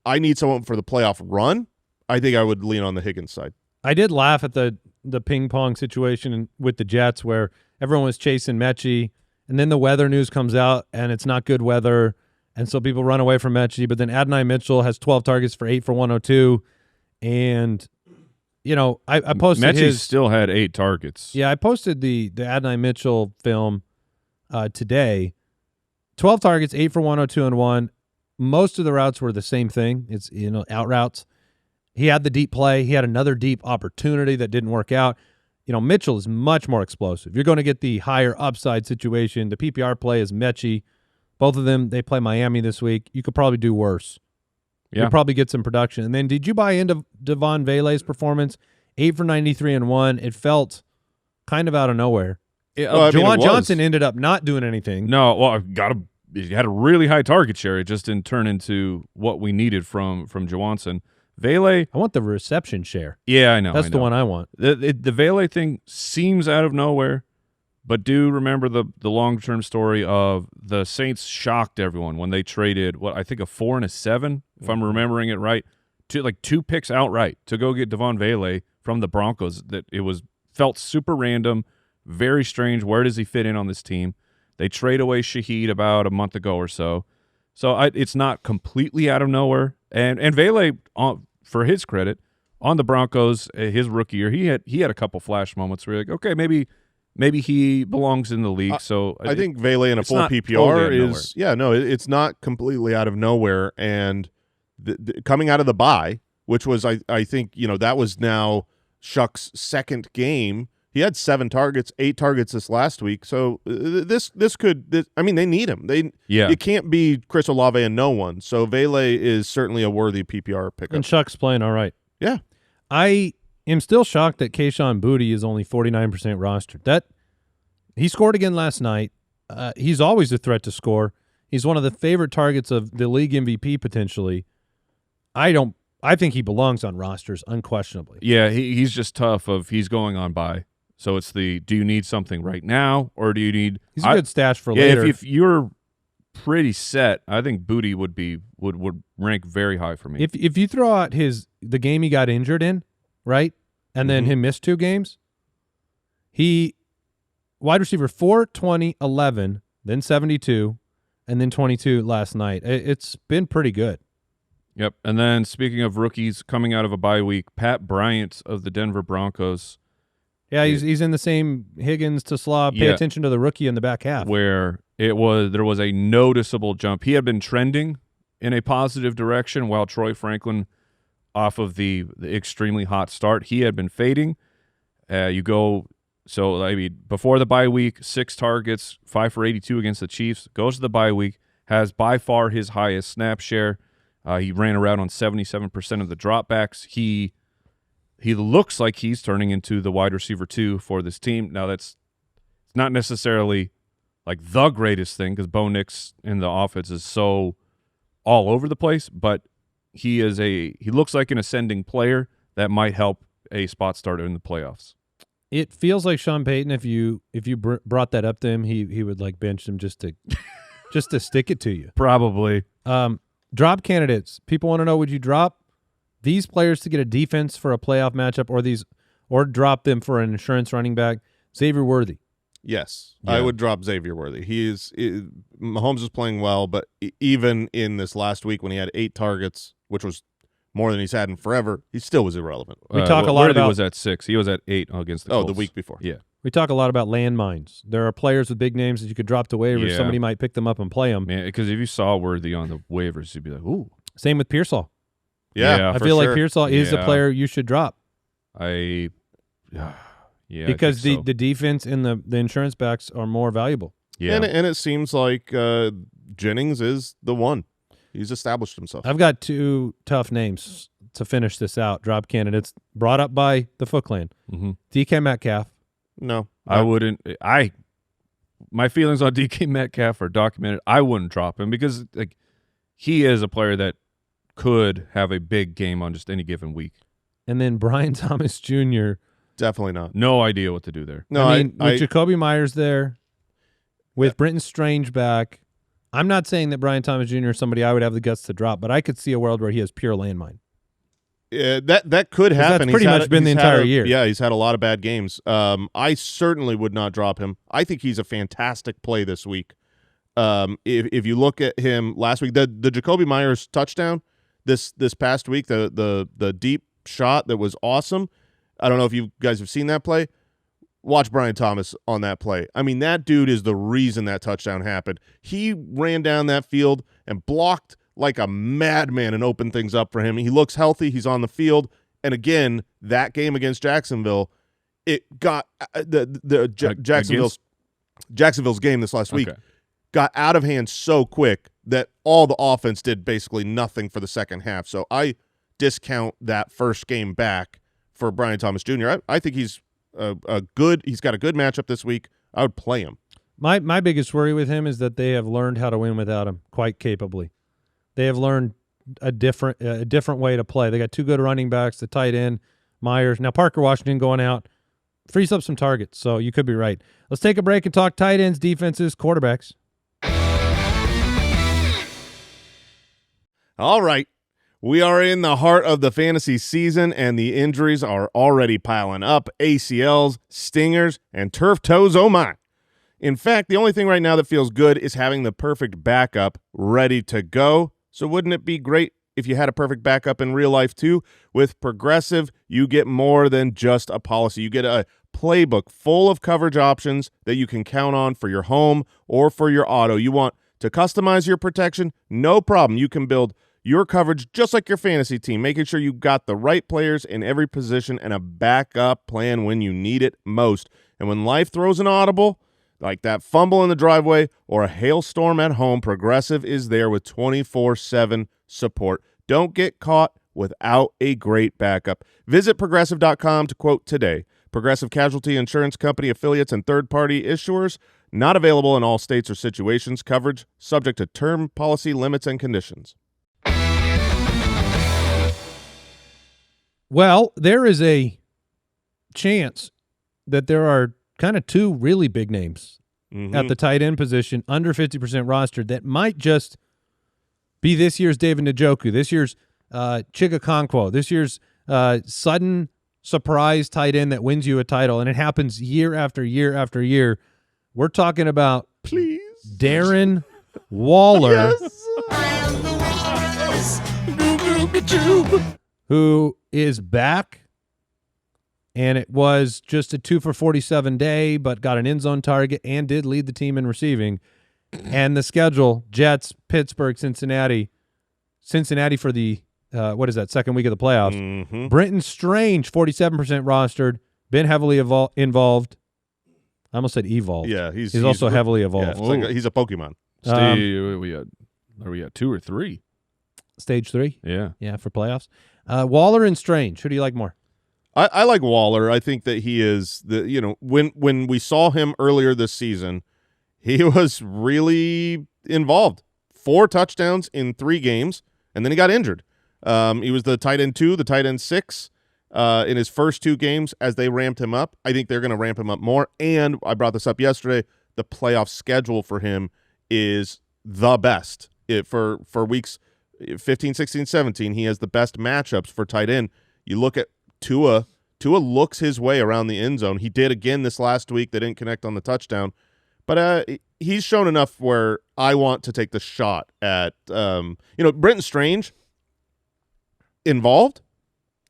I need someone for the playoff run, I think I would lean on the Higgins side. I did laugh at the ping pong situation with the Jets where everyone was chasing Mechie, and then the weather news comes out, and it's not good weather, and so people run away from Mechie. But then Adonai Mitchell has 12 targets for 8 for 102, and I posted Mechie still had 8 targets. Yeah, I posted the Adonai Mitchell film today. 12 targets, 8 for 102 and 1. Most of the routes were the same thing. It's out routes. He had the deep play. He had another deep opportunity that didn't work out. Mitchell is much more explosive. You're going to get the higher upside situation. The PPR play is Mechie. Both of them, they play Miami this week. You could probably do worse. Yeah. You'll probably get some production. And then did you buy into Devon Vele's performance? 8 for 93 and 1. It felt kind of out of nowhere. Juwan Johnson ended up not doing anything. No, well, he had a really high target share. It just didn't turn into what we needed from Johnson. Vele, I want the reception share. Yeah, I know. That's the one I want. The Vele thing seems out of nowhere, but do remember the long-term story of the Saints shocked everyone when they traded, I think a 4 and a 7, if I'm remembering it right, to 2 picks outright to go get Devon Vele from the Broncos. That felt super random, very strange. Where does he fit in on this team? They trade away Shaheed about a month ago or so. So it's not completely out of nowhere. And Vele, for his credit, on the Broncos, his rookie year, he had a couple flash moments where you're like, okay, maybe he belongs in the league. So I think Vele in a full PPR it's not completely out of nowhere. And coming out of the bye which was, I think, that was now Shuck's second game. He had 7 targets, 8 targets this last week. So this could they need him. It can't be Chris Olave and no one. So Vele is certainly a worthy PPR pickup. And Shuck's playing all right. Yeah. I am still shocked that Kayshon Boutte is only 49% rostered. He scored again last night. He's always a threat to score. He's one of the favorite targets of the league MVP potentially. I think he belongs on rosters unquestionably. Yeah, he's just tough he's going on bye. So it's do you need something right now, or do you need? He's a good stash for later. If you're pretty set, I think Boutte would rank very high for me. If you throw out the game he got injured in, right, and then him missed 2 games, he wide receiver 4, 20, 11, then 72, and then 22 last night. It's been pretty good. Yep. And then speaking of rookies coming out of a bye week, Pat Bryant of the Denver Broncos. Yeah, he's in the same Higgins to Slaw. Pay attention to the rookie in the back half. Where there was a noticeable jump. He had been trending in a positive direction while Troy Franklin, off of the extremely hot start, he had been fading. Before the bye week, 6 targets, 5 for 82 against the Chiefs. Goes to the bye week, has by far his highest snap share. He ran around on 77% of the dropbacks. He looks like he's turning into the wide receiver 2 for this team. Now, it's not necessarily like the greatest thing because Bo Nix in the offense is so all over the place, but he looks like an ascending player that might help a spot starter in the playoffs. It feels like Sean Payton, if you brought that up to him, he would like bench him just to stick it to you. Probably. Drop candidates. People want to know, would you drop these players to get a defense for a playoff matchup, or drop them for an insurance running back? Xavier Worthy. Yes, yeah. I would drop Xavier Worthy. Mahomes is playing well, but even in this last week when he had 8 targets, which was more than he's had in forever, he still was irrelevant. We talk a lot Worthy about was at 6. He was at 8 against the Colts. the week before. Yeah. We talk a lot about landmines. There are players with big names that you could drop to waivers. Yeah. Somebody might pick them up and play them. Man, because if you saw Worthy on the waivers, you'd be like, ooh. Same with Pearsall. Yeah, I feel like Pearsall is a player you should drop. Yeah, because the defense and the insurance backs are more valuable. Yeah, and it seems like Jennings is the one. He's established himself. I've got 2 tough names to finish this out. Drop candidates brought up by the Foot Clan. DK Metcalf. No, I wouldn't. My feelings on DK Metcalf are documented. I wouldn't drop him because he is a player that could have a big game on just any given week. And then Brian Thomas Jr. Definitely not. No idea what to do there. No, with Jacoby Myers there, with Brenton Strange back, I'm not saying that Brian Thomas Jr. is somebody I would have the guts to drop, but I could see a world where he has pure landmine. That could happen. That's pretty much been the entire year. Yeah, he's had a lot of bad games. I certainly would not drop him. I think he's a fantastic play this week. If you look at him last week, the Jacoby Myers touchdown this past week, the deep shot that was awesome. I don't know if you guys have seen that play. Watch Brian Thomas on that play. I mean, that dude is the reason that touchdown happened. He ran down that field and blocked like a madman and opened things up for him. He looks healthy. He's on the field. And again, that game against Jacksonville, it got Jacksonville's game this last week got out of hand so quick that all the offense did basically nothing for the second half. So I discount that first game back for Brian Thomas Jr. I think he's he's got a good matchup this week. I would play him. My biggest worry with him is that they have learned how to win without him quite capably. They have learned a different way to play. They got 2 good running backs, the tight end, Myers. Now Parker Washington going out frees up some targets, so you could be right. Let's take a break and talk tight ends, defenses, quarterbacks. All right. We are in the heart of the fantasy season, and the injuries are already piling up. ACLs, stingers, and turf toes, oh my. In fact, the only thing right now that feels good is having the perfect backup ready to go. So wouldn't it be great if you had a perfect backup in real life too? With Progressive, you get more than just a policy. You get a playbook full of coverage options that you can count on for your home or for your auto. You want to customize your protection? No problem. You can build your coverage just like your fantasy team, making sure you got the right players in every position and a backup plan when you need it most. And when life throws an audible, like that fumble in the driveway or a hailstorm at home, Progressive is there with 24/7 support. Don't get caught without a great backup. Visit Progressive.com to quote today. Progressive Casualty Insurance Company affiliates and third-party issuers. Not available in all states or situations. Coverage subject to term, policy, limits, and conditions. Well, there is a chance that there are kind of two really big names at the tight end position, under 50% rostered, that might just be this year's David Njoku, this year's Chig Okonkwo, this year's sudden surprise tight end that wins you a title, and it happens year after year after year. We're talking about Darren Waller, who is back, and it was just a 2 for 47 day, but got an end zone target and did lead the team in receiving. And the schedule: Jets, Pittsburgh, Cincinnati for the second week of the playoffs. Brenton Strange, 47% rostered, been heavily involved. I almost said evolved. Yeah, he's also heavily evolved. Yeah, he's a Pokemon. Are we at 2 or 3? Stage 3. Yeah, for playoffs. Waller and Strange. Who do you like more? I like Waller. I think that he is when we saw him earlier this season, he was really involved. 4 touchdowns in 3 games, and then he got injured. He was the tight end 2, the tight end 6 in his first 2 games as they ramped him up. I think they're going to ramp him up more, and I brought this up yesterday, the playoff schedule for him is the best. For weeks 15, 16, 17, he has the best matchups for tight end. You look at Tua looks his way around the end zone. He did again this last week. They didn't connect on the touchdown. But he's shown enough where I want to take the shot at Brenton Strange involved,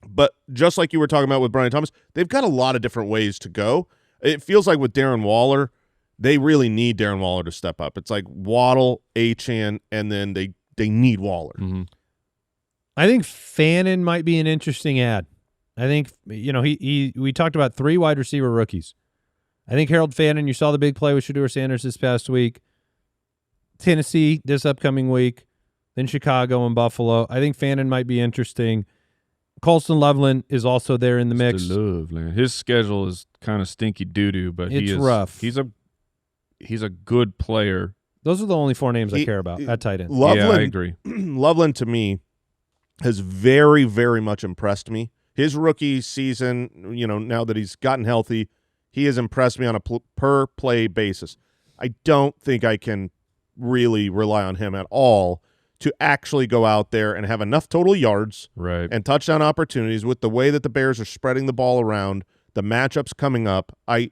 but just like you were talking about with Brian Thomas, they've got a lot of different ways to go. It feels like with Darren Waller, they really need Darren Waller to step up. It's like Waddle, Achane, and then they need Waller. I think Fannin might be an interesting ad. I think we talked about 3 wide receiver rookies. I think Harold Fannin, you saw the big play with Shedeur Sanders this past week. Tennessee this upcoming week, then Chicago and Buffalo. I think Fannin might be interesting. Colston Loveland is also there in the mix. His schedule is kind of stinky doo-doo, but it's rough. He's a good player. Those are the only 4 names I care about at tight end. Loveland, yeah, I agree. Loveland, to me, has very, very much impressed me. His rookie season, now that he's gotten healthy, he has impressed me on a per-play basis. I don't think I can really rely on him at all to actually go out there and have enough total yards and touchdown opportunities with the way that the Bears are spreading the ball around, the matchups coming up. I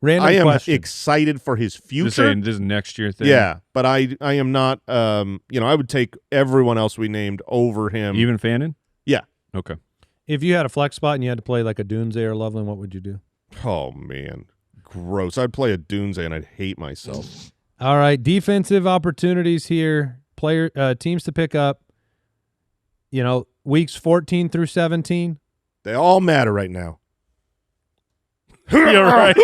am excited for his future. Just saying, this is next year thing. Yeah, but I am not. I would take everyone else we named over him. Even Fannin? Yeah. Okay. If you had a flex spot and you had to play like a Dunze or Loveland, what would you do? Oh man, gross! I'd play a Dunze and I'd hate myself. All right, defensive opportunities here. Teams to pick up. Weeks 14 through 17. They all matter right now. You're right.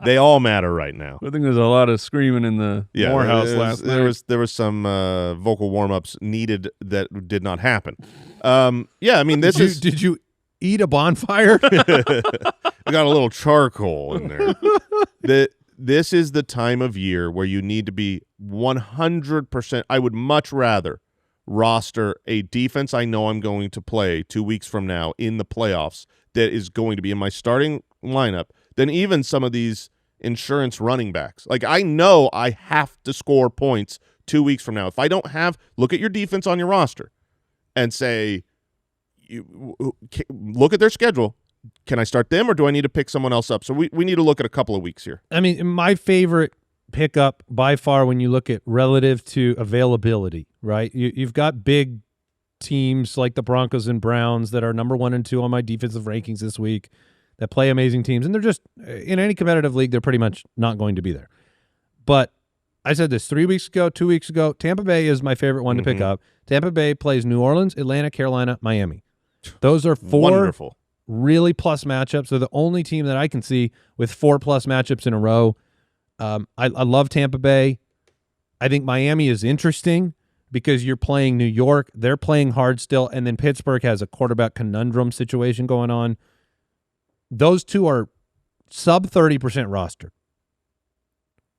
They all matter right now. I think there's a lot of screaming in the Morehouse last night. There was some vocal warm-ups needed that did not happen. Did you eat a bonfire? We got a little charcoal in there. This is the time of year where you need to be 100%. I would much rather roster a defense I know I'm going to play 2 weeks from now in the playoffs that is going to be in my starting lineup than even some of these insurance running backs. Like, I know I have to score points 2 weeks from now. If I don't have, look at your defense on your roster and say, look at their schedule. Can I start them or do I need to pick someone else up? So we need to look at a couple of weeks here. I mean, my favorite pickup by far when you look at relative to availability, right? You've got big teams like the Broncos and Browns that are number 1 and 2 on my defensive rankings this week that play amazing teams. And they're just, in any competitive league, they're pretty much not going to be there. But I said this 3 weeks ago, 2 weeks ago. Tampa Bay is my favorite one to pick up. Tampa Bay plays New Orleans, Atlanta, Carolina, Miami. Those are 4 Wonderful. really plus matchups. They're the only team that I can see with 4 plus matchups in a row. I love Tampa Bay. I think Miami is interesting because you're playing New York. They're playing hard still, and then Pittsburgh has a quarterback conundrum situation going on. Those two are sub 30% roster.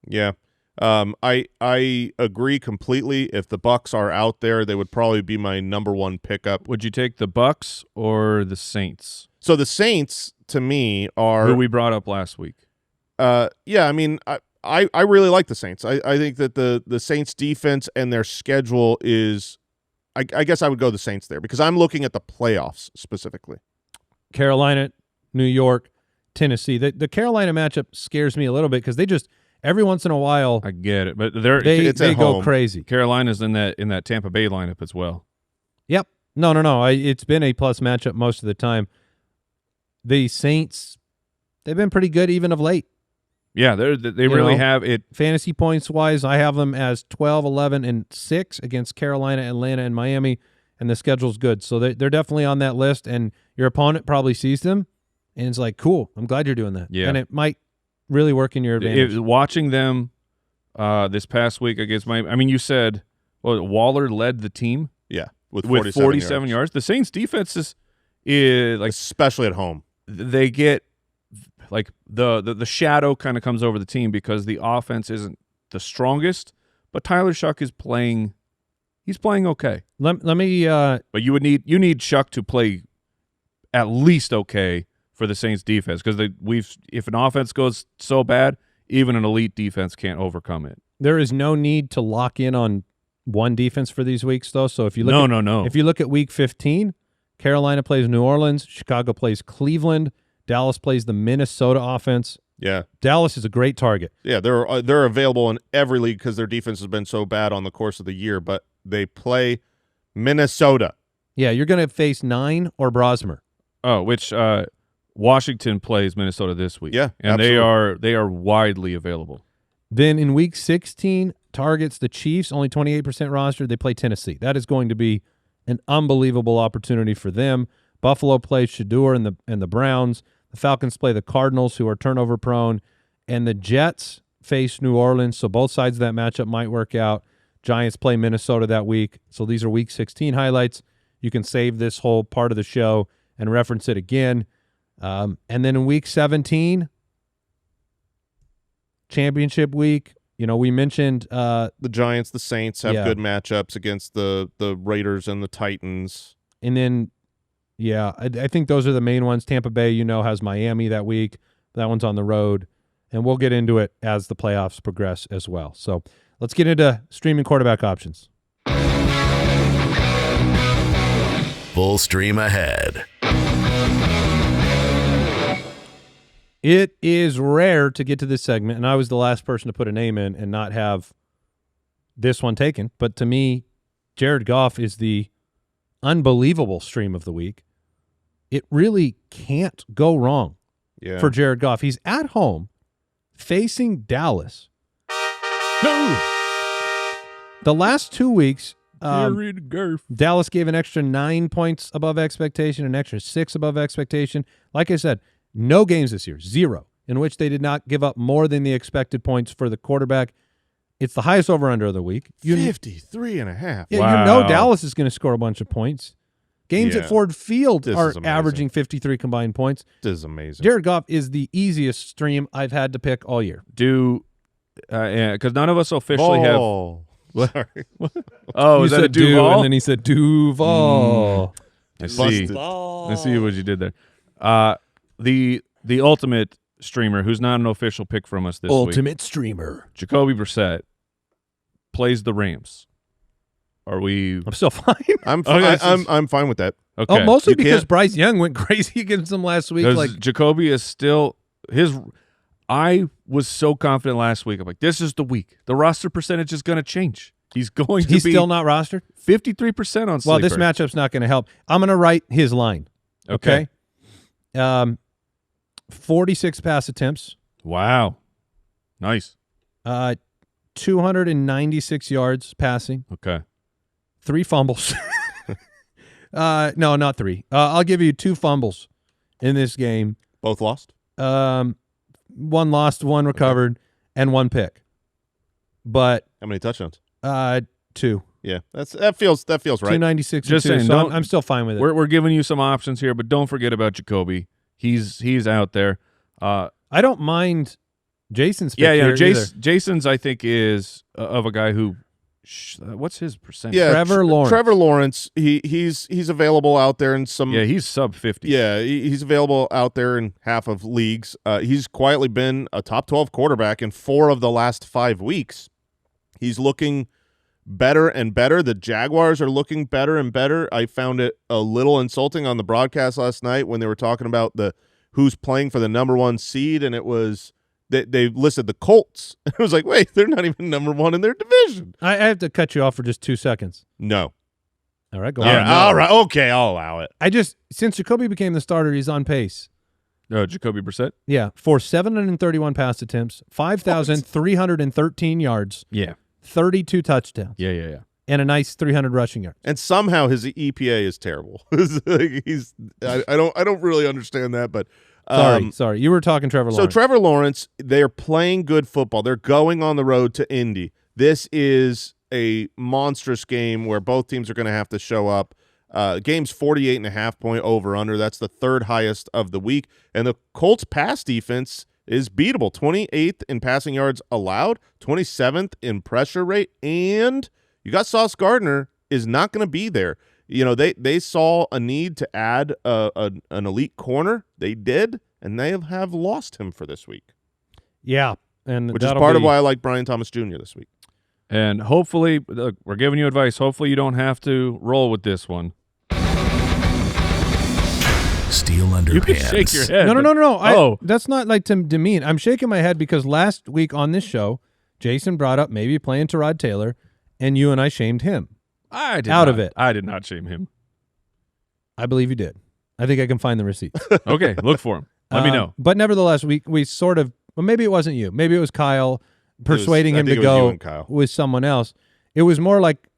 Yeah. I agree completely. If the Bucks are out there, they would probably be my number 1 pickup. Would you take the Bucks or the Saints? So the Saints, to me, are Who we brought up last week. yeah, I mean, I really like the Saints. I think that the Saints defense and their schedule is I guess I would go the Saints there because I'm looking at the playoffs specifically. Carolina, New York, Tennessee. The Carolina matchup scares me a little bit because they just every once in a while I get it, but they at go home. crazy. Carolina's in that Tampa Bay lineup as well. Yep. No. It's been a plus matchup most of the time. The Saints, they've been pretty good even of late. Yeah, they really have it. Fantasy points wise, I have them as 12, 11, and 6 against Carolina, Atlanta, and Miami, and the schedule's good. So they're definitely on that list, and your opponent probably sees them, and it's like, cool, I'm glad you're doing that. Yeah. And it might really work in your advantage. Watching them this past week against Miami, I mean, you said Waller led the team Yeah, with 47 yards. The Saints' defense is like especially at home. they get like the shadow kind of comes over the team because the offense isn't the strongest, but Tyler Shuck is playing. He's playing okay. Let me. But you need Shuck to play at least okay for the Saints defense because if an offense goes so bad, even an elite defense can't overcome it. There is no need to lock in on one defense for these weeks, though. So if you look No. If you look at Week 15, Carolina plays New Orleans, Chicago plays Cleveland, Dallas plays the Minnesota offense. Yeah, Dallas is a great target. yeah, they're available in every league because their defense has been so bad on the course of the year. But they play Minnesota. Yeah, you're going to face 9 or Brosmer. Oh, which Washington plays Minnesota this week. Yeah, and absolutely. they are widely available. Then in Week 16, targets the Chiefs, only 28% roster. They play Tennessee. That is going to be an unbelievable opportunity for them. Buffalo plays Shador and the Browns. The Falcons play the Cardinals, who are turnover prone, and the Jets face New Orleans. So both sides of that matchup might work out. Giants play Minnesota that week. So these are Week 16 highlights. You can save this whole part of the show and reference it again. And then in Week 17, championship week, we mentioned The Giants, the Saints have Yeah. good matchups against the Raiders and the Titans. and then, I think those are the main ones. Tampa Bay, has Miami that week. That one's on the road. And we'll get into it as the playoffs progress as well. So let's get into streaming quarterback options. Full stream ahead. It is rare to get to this segment, and I was the last person to put a name in and not have this one taken. But to me, Jared Goff is the unbelievable stream of the week. It really can't go wrong Yeah, for Jared Goff. He's at home facing Dallas. The last 2 weeks, Jared Goff. Dallas gave an extra 9 points above expectation, an extra 6 above expectation. Like I said, no games this year, 0, in which they did not give up more than the expected points for the quarterback. It's the highest over-under of the week. 53.5. Yeah, Wow. Dallas is going to score a bunch of points. Games at Yeah. Ford Field This are is amazing. averaging 53 combined points. This is amazing. Jared Goff is the easiest stream I've had to pick all year. Because none of us officially have. Ball. Sorry. Oh, You is that a said Duval? Duval? And then he said Duval. I see. Busted. I see what you did there. The ultimate streamer, who's not an official pick from us this week, streamer. Jacoby Brissett, plays the Rams. Are we I'm still fine. I'm Okay, I'm fine with that. okay? Oh, mostly You because can't- Bryce Young went crazy against him last week. Because Like, Jacoby is still his. I was so confident last week. I'm like, this is the week. The roster percentage is going to change. He's going to he's be still not rostered. 53% on Sleeper. Well, this matchup's not going to help. I'm going to write his line. Okay. 46 pass attempts, Wow. Nice. 296 yards passing. Okay. 3 fumbles. No, not 3. I'll give you 2 fumbles in this game. Both lost? 1 lost, 1 recovered, and 1 pick. But How many touchdowns? 2. Yeah, that feels right. 296. Just and 2, saying, so I'm still fine with it. We're giving you some options here, but don't forget about Jacoby. He's out there. I don't mind Jason's pick here either. Jason's, I think, is of a guy who what's his percentage? Yeah, Trevor Lawrence. Trevor Lawrence, he's available out there in some. Yeah, he's sub 50. Yeah, he's available out there in half of leagues. He's quietly been a top 12 quarterback in 4 of the last 5 weeks. He's looking better and better. The Jaguars are looking better and better. I found it a little insulting on the broadcast last night when they were talking about who's playing for the number 1 seed, and it was they listed the Colts. It was like, wait, they're not even number 1 in their division. I have to cut you off for just 2 seconds. No. All right, go Yeah, on. all right. Okay, I'll allow it. Since Jacoby became the starter, he's on pace. Jacoby Brissett? Yeah, for 731 pass attempts, 5,313 yards. Yeah. 32 touchdowns. Yeah. And a nice 300 rushing yards. And somehow his EPA is terrible. I don't really understand that, but Sorry. You were talking Trevor Lawrence. So Trevor Lawrence, they're playing good football. They're going on the road to Indy. This is a monstrous game where both teams are going to have to show up. Game's 48.5 point over-under. That's the 3rd highest of the week. And the Colts' pass defense is beatable. 28th in passing yards allowed, 27th in pressure rate, and you got Sauce Gardner is not going to be there. You know, they saw a need to add an elite corner. They did, and they have lost him for this week. Yeah, and which is part of why I like Brian Thomas Jr. this week. And hopefully, look, we're giving you advice. Hopefully you don't have to roll with this one. Steel underpants. You can shake your head. No. That's not like to demean. I'm shaking my head because last week on this show, Jason brought up maybe playing Tyrod Taylor, and you and I shamed him. I did out not, of it. I did not shame him. I believe you did. I think I can find the receipts. Okay, look for him. Let me know. But nevertheless, we sort of, well, maybe it wasn't you. Maybe it was Kyle persuading him to go with someone else. It was more like,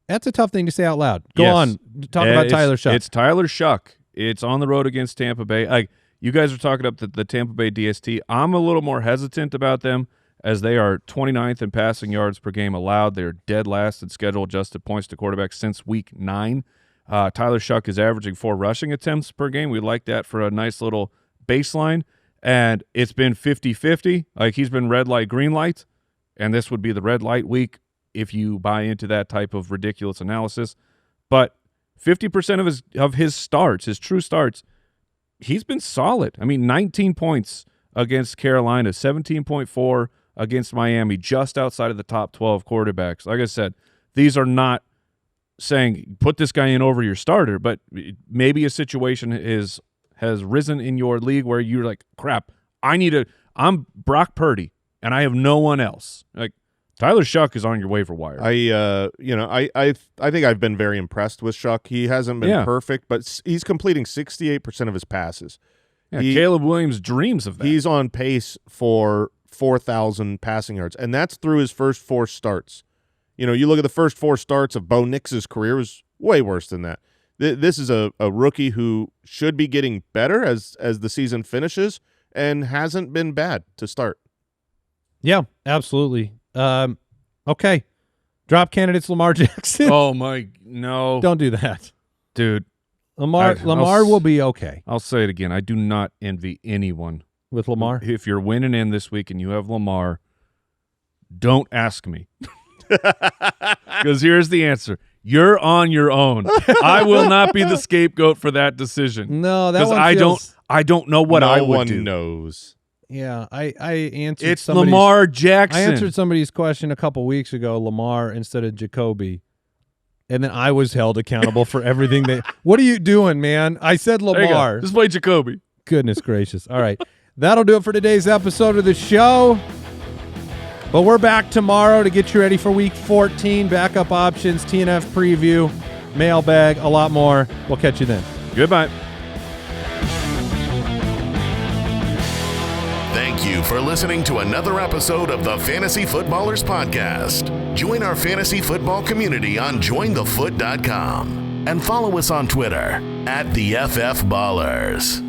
that's a tough thing to say out loud. Go on. Talk about Tyler Shuck. It's Tyler Shuck. It's on the road against Tampa Bay. You guys are talking up the Tampa Bay DST. I'm a little more hesitant about them as they are 29th in passing yards per game allowed. They're dead last in schedule-adjusted points to quarterback since week 9. Tyler Shuck is averaging 4 rushing attempts per game. We like that for a nice little baseline. And it's been 50-50. Like, he's been red light, green light, and this would be the red light week if you buy into that type of ridiculous analysis. But 50% of his starts, his true starts, he's been solid. I mean, 19 points against Carolina, 17.4 against Miami, just outside of the top 12 quarterbacks. Like I said, these are not saying put this guy in over your starter, but maybe a situation has risen in your league where you're like, crap, I'm Brock Purdy, and I have no one else. Like, Tyler Shuck is on your waiver wire. I think I've been very impressed with Shuck. He hasn't been perfect, but he's completing 68% of his passes. Yeah, Caleb Williams dreams of that. He's on pace for 4,000 passing yards, and that's through his first 4 starts. You know, you look at the first 4 starts of Bo Nix's career, was way worse than that. This is a rookie who should be getting better as the season finishes and hasn't been bad to start. Yeah, absolutely. Okay. Drop candidates Lamar Jackson. Oh, my, no. Don't do that. Dude. Lamar will be okay. I'll say it again. I do not envy anyone. With Lamar? If you're winning in this week and you have Lamar, don't ask me. Because here's the answer. You're on your own. I will not be the scapegoat for that decision. No, that one I don't know what I would do. No one knows. Yeah, I answered It's Lamar Jackson. I answered somebody's question a couple weeks ago, Lamar instead of Jacoby. And then I was held accountable for everything what are you doing, man? I said Lamar. Just play Jacoby. Goodness gracious. All right. That'll do it for today's episode of the show. But we're back tomorrow to get you ready for Week 14, backup options, TNF preview, mailbag, a lot more. We'll catch you then. Goodbye. Thank Thank you for listening to another episode of the Fantasy Footballers Podcast. Join our fantasy football community on jointhefoot.com and follow us on Twitter @TheFFBallers.